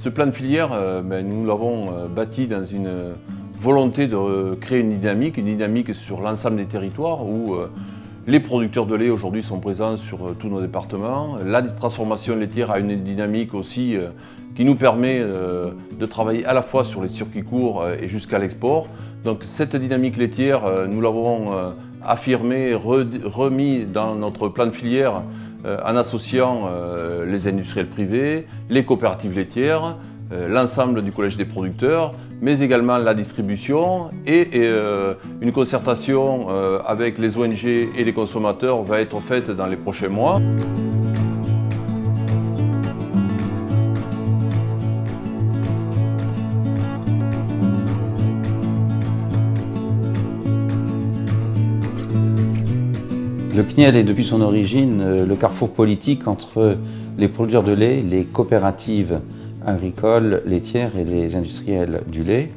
Ce plan de filière, nous l'avons bâti dans une volonté de créer une dynamique sur l'ensemble des territoires où les producteurs de lait aujourd'hui sont présents sur tous nos départements. La transformation laitière a une dynamique aussi qui nous permet de travailler à la fois sur les circuits courts et jusqu'à l'export. Donc cette dynamique laitière, nous l'avons affirmée, remis dans notre plan de filière en associant les industriels privés, les coopératives laitières, l'ensemble du collège des producteurs, mais également la distribution et une concertation avec les ONG et les consommateurs va être faite dans les prochains mois. Le CNIEL est depuis son origine le carrefour politique entre les producteurs de lait, les coopératives agricoles, laitières et les industriels du lait.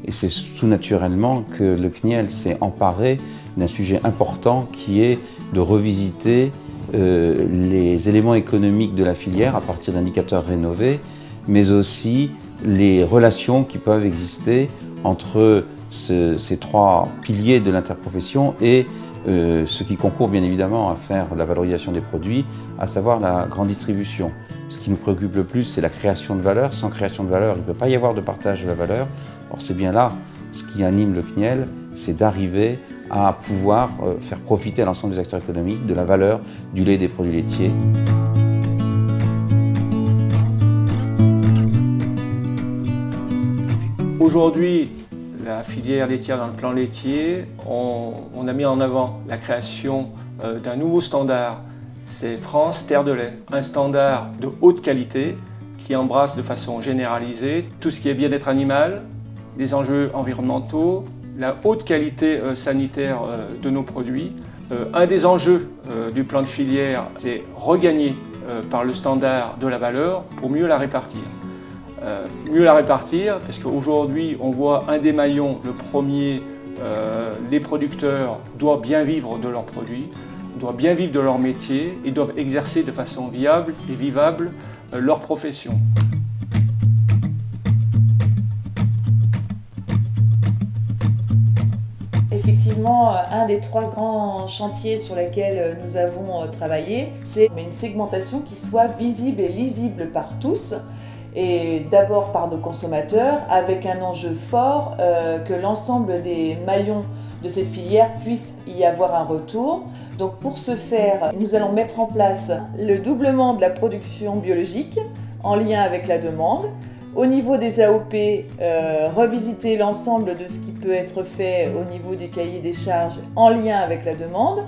Et c'est tout naturellement que le CNIEL s'est emparé d'un sujet important qui est de revisiter les éléments économiques de la filière à partir d'indicateurs rénovés, mais aussi les relations qui peuvent exister entre ces trois piliers de l'interprofession et ce qui concourt bien évidemment à faire la valorisation des produits, à savoir la grande distribution. Ce qui nous préoccupe le plus, c'est la création de valeur. Sans création de valeur, il ne peut pas y avoir de partage de la valeur. Or, c'est bien là ce qui anime le CNIEL, c'est d'arriver à pouvoir faire profiter à l'ensemble des acteurs économiques de la valeur du lait et des produits laitiers. Aujourd'hui, la filière laitière dans le plan laitier, on a mis en avant la création d'un nouveau standard. C'est France Terre de lait, un standard de haute qualité qui embrasse de façon généralisée tout ce qui est bien-être animal, les enjeux environnementaux, la haute qualité sanitaire de nos produits. Un des enjeux du plan de filière, c'est regagner par le standard de la valeur pour mieux la répartir. Mieux la répartir, parce qu'aujourd'hui on voit un des maillons, le premier, les producteurs doivent bien vivre de leurs produits, doivent bien vivre de leur métier et doivent exercer de façon viable et vivable leur profession. Effectivement, un des trois grands chantiers sur lesquels nous avons travaillé, c'est une segmentation qui soit visible et lisible par tous. Et d'abord par nos consommateurs, avec un enjeu fort que l'ensemble des maillons de cette filière puissent y avoir un retour. Donc pour ce faire, nous allons mettre en place le doublement de la production biologique en lien avec la demande. Au niveau des AOP, revisiter l'ensemble de ce qui peut être fait au niveau des cahiers des charges en lien avec la demande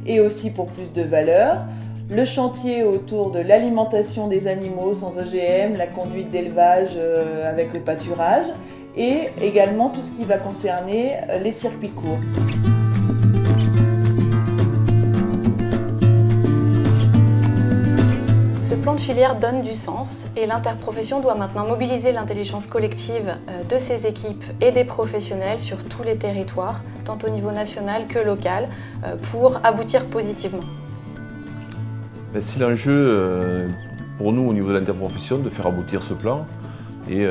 et aussi pour plus de valeur. Le chantier autour de l'alimentation des animaux sans OGM, la conduite d'élevage avec le pâturage et également tout ce qui va concerner les circuits courts. Ce plan de filière donne du sens et l'interprofession doit maintenant mobiliser l'intelligence collective de ses équipes et des professionnels sur tous les territoires, tant au niveau national que local, pour aboutir positivement. C'est l'enjeu pour nous au niveau de l'interprofession de faire aboutir ce plan. Et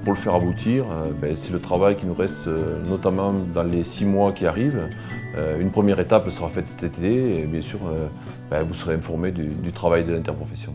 pour le faire aboutir, c'est le travail qui nous reste notamment dans les 6 mois qui arrivent. Une première étape sera faite cet été et bien sûr vous serez informés du travail de l'interprofession.